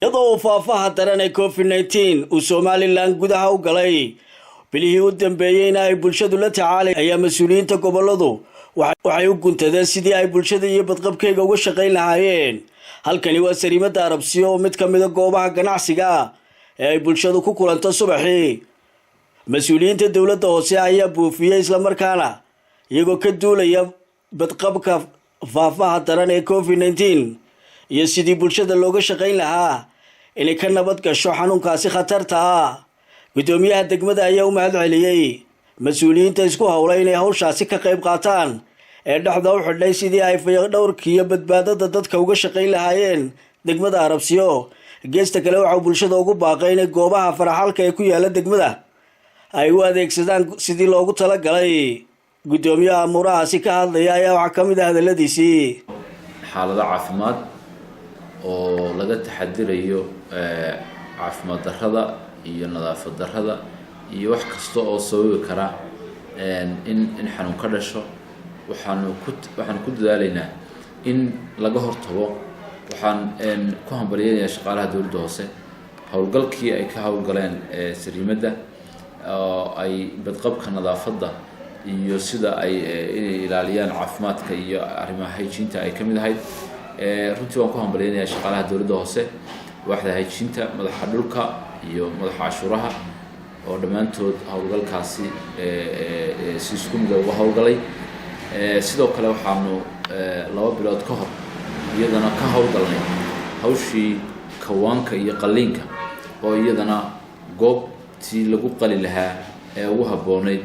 iyadoo faafaha daran ee COVID-19 uu Somaliland gudaha u galay bilihii u dambeeyayna ay bulshadu la tacaalay ayaa mas'uuliyiinta goboladu waxay u guntadeen sidii ay bulshada iyo badqabkeyga uga shaqayn lahaayeen. Halkani waa Sariimada Arabsiyo oo mid ka mid ah goobaha ganacsiga ee ay bulshadu ku kulanto subaxii. Mas'uuliyiinta dawladda hoose ayaa buufiyay isla markaana iyagoo ka duulaya badqabka faafaha daran ee COVID-19 iyo sidii bulshada looga shaqayn lahaa inay ka nabad gasho xanuunkaasi khatarta ah. Gudoomiyaha degmada ayaa u mahad celiyay mas'uuliyiinta isku hawlay inay hawshaasi ka qayb qaataan ee dhaxda u xidhay sidii ay fayaqdhowrkii iyo badbaadada dadka uga shaqayn lahaayeen degmada Arabsiyo. Geesta kale waxa bulshada ugu baaqay inay goobaha faraxalka ee ku yaala degmada ay u adeegsadaan sidii loogu talagalay. Gudoomiyaha amurahaasi ka hadlaya ayaa waxa ka mid ah hadaladiisii xaalada caafimaad oo laga taxadirayo caafimaad darrada iyo nadaafad darrada iyo wax kasta oo sababi kara in xanuun ka dhasho. waxaan ku dadaalaynaa in laga hortago. waxaan ku hambalyeeyaa shaqaalaha dawladda hoose howlgalkii ay ka howlgaleen Sariimada oo ay badqabka nadaafadda iyo sida ay inay ilaaliyaan caafimaadka iyo arrimaha hygiene ay ka mid ahayd. runtii waan ku hambalyeeyaa shaqaalaha dawladda hoose waaxda hygiene madaxa dhulka iyo madaxa cashuuraha oo dhammaantood howlgalkaasi si isku mid ah uga howlgalay. sidoo kale waxaanu 2 bilood ka hor iyadana ka howlgalnay hawshii kawaanka iyo qaliinka oo iyadana goobtii lagu qali lahaa ee ugu habboonayd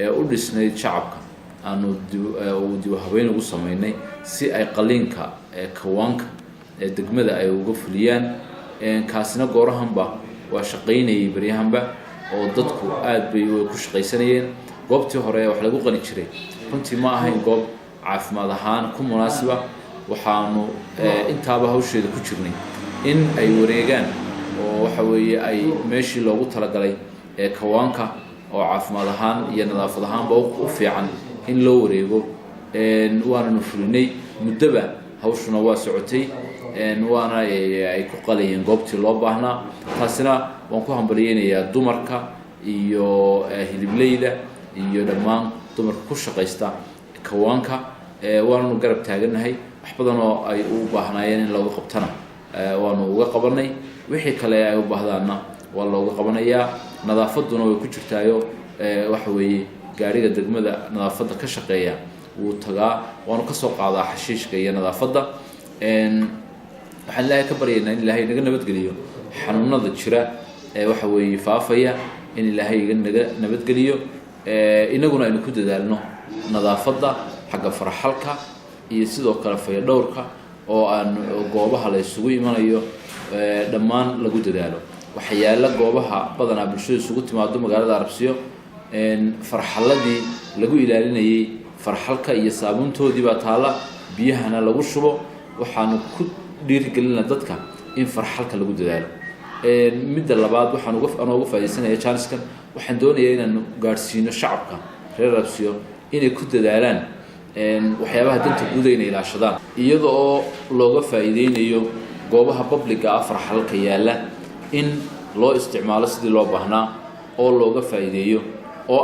ee u dhisnayd shacabka aanu dib u habeyn ugu sameynay si ay qaliinka kawaanka ee degmada ay uga fuliyaan. kaasina goorahanba waa shaqaynayay baryahanba oo dadku aad bay ku shaqaysanayeen. goobtii hore wax lagu qali jiray runtii ma ahayn goob caafimaad ahaan ku munaasiba. waxaanu intaaba hawsheeda ku jirnay in ay wareegaan oo waxa weeye ay meeshii loogu talagalay ee kawaanka oo caafimaad ahaan iyo nadaafad ahaanba u fiican in loo wareego. waananu fulinay muddaba hawshuna waa socotay waana ay ku qalayeen goobtii loo baahnaa. taasina waan ku hambaliyeynayaa dumarka iyo hiliblayda iyo dhammaan dumarka ku shaqaysta kawaanka. waananu garab taaganahay wax badan oo ay u baahnaayeen in looga qabtana waanu uga qabanay. wixii kale ay u baahdaana waa looga qabanayaa. nadaafaduna way ku jirtaayo waxa weeye gaariga degmada nadaafadda ka shaqeeya wuu tagaa waanu ka soo qaadaa xashiishka iyo nadaafadda. waxaan ilaahay ka baryaynaa in ilaahay naga nabadgeliyo xanuunada jira waxa weeye faafaya in ilaahay naga nabadgeliyo. inaguna aynu ku dadaalno nadaafadda xagga faraxalka iyo sidoo kale fayadhowrka oo aan goobaha la isugu imanayo dhammaan lagu dadaalo. waxyaalo goobaha badanaa bulshada isugu timaado magaalada Arabsiyo farxaladii lagu ilaalinayay farxalka iyo saabuuntoodii baa taala biyahana lagu shubo. waxaanu ku dhiirigelinaa dadka in farxalka lagu dadaalo. midda labaad waxaan uga faa'iideysanayaa chance-kan waxaan doonayaa inaan gaarsiino shacabka reer Arabsiyo inay ku dadaalaan waxyaabaha danta guud ay ilaashadaan iyada oo looga faa'iideynayo goobaha public ah farxalka yaala in loo isticmaalo sidii loo baahnaa oo looga faa'iideeyo oo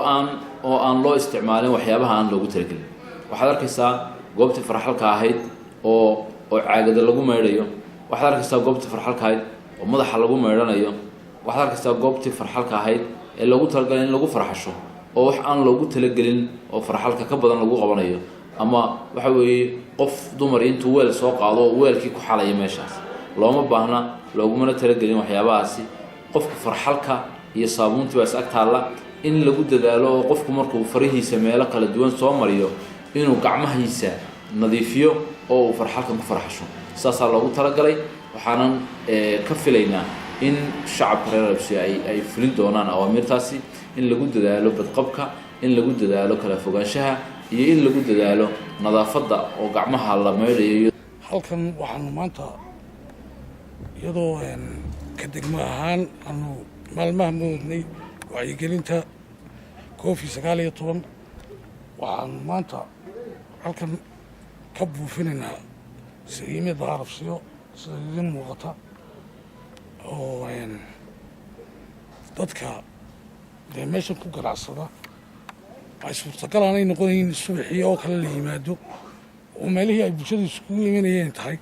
aan loo isticmaalin waxyaabaha aan loogu talagelin. waxaad arkaysaa goobtii farxalka ahayd oo caagada lagu meedhayo. waxaad arkaysaa goobtii farxalka ahayd oo madaxa lagu meedhanayo. waxaad arkaysaa goobtii farxalka ahayd ee loogu talagalay in lagu farxasho oo wax aan loogu talagelin oo farxalka ka badan lagu qabanayo. ama waxa weeye qof dumar intuu weel soo qaado oo weelkii ku xalaya meeshaas looma baahna loogumana talagelin waxyaabahaasi. qofka farxalka iyo saabuuntii baa is ag taalla in lagu dadaalo oo qofku markuu farihiisa meelo kala duwan soo mariyo inuu gacmahiisa nadiifiyo oo uu farxalkan ku farxasho. saasaa loogu talagalay. waxaanan ka filaynaa in shacabka reer Arabsiyo ay fulin doonaan awaamirtaasi in lagu dadaalo badqabka in lagu dadaalo kala fogaanshaha iyo in lagu dadaalo nadaafadda oo gacmaha la meedhayo. halkan waxaanu maanta iyadoo ka degmo ahaan aanu maalmaha moodnay wacyigelinta COVID-19 waxaanu maanta halkan ka buufinaynaa Sariimada Arabsiyo sida idin muuqata dadka dee meeshan ku ganacsada ay suurtagal aanay noqonayn subaxii oo kale la yimaado oo meelihii ay bulshada iskugu imanayeen tahay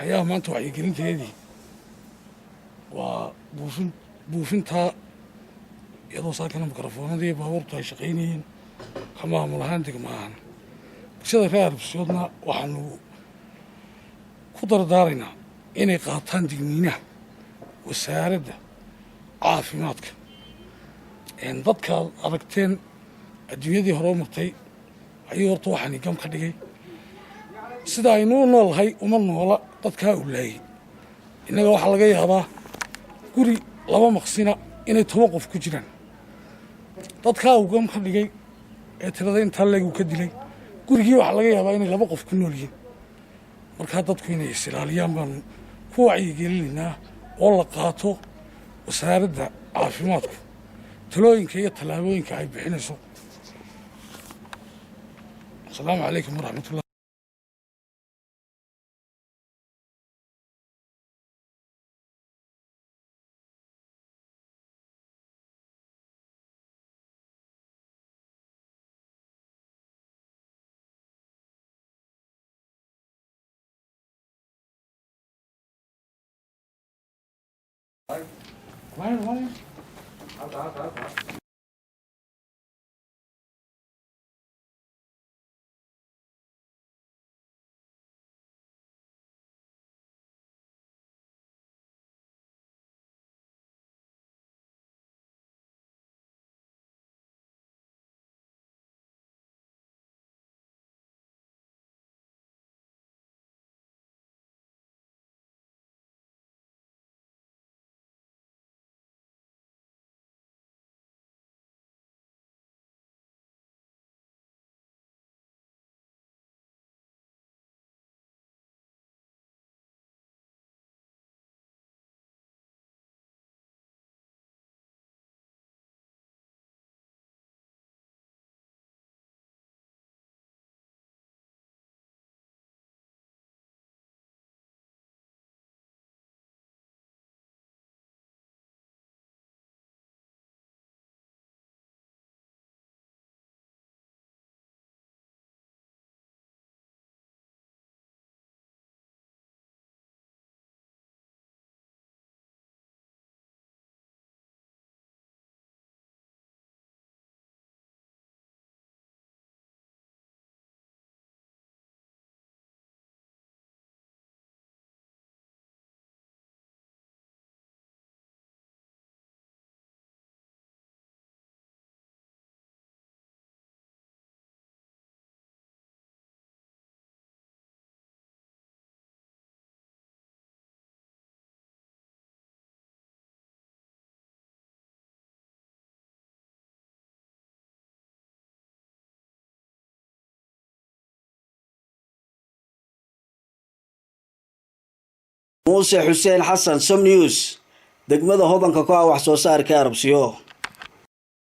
ayaa maanta wacyigelinteedii waa buufintaa iyadoo saakana mikrofoonadii baabuurtu ay shaqaynayeen ka maamul ahaan degma ahaan bulshada reer Arbisyoodna waxaanu ku dardaaraynaa inay qaataan digniinaha wasaaradda caafimaadka dadkaad aragteen adduunyadii hore martay ayuu horta waxaani gam ka dhigay sida aynuu noolahay uma noola dadkaa u laayay innaga waxaa laga yaabaa guri 2 maqsina inay 10 qof ku jiraan dadkaa uu gam ka dhigay ee tirada intaa leegu ka dilay gurigii waxaa laga yaabaa inay 2 qof ku nool yihiin markaa dadku inay isilaaliyaan baan ku wacyigelinaynaa oo la qaato wasaaradda caafimaadku talooyinka iyo tallaabooyinka ay bixinayso. Asalaamu calaykum waraxmatullahi. Muuse Xuseen Xasan, Som News, degmada hodanka ku ah wax soo saarka Arbisyo.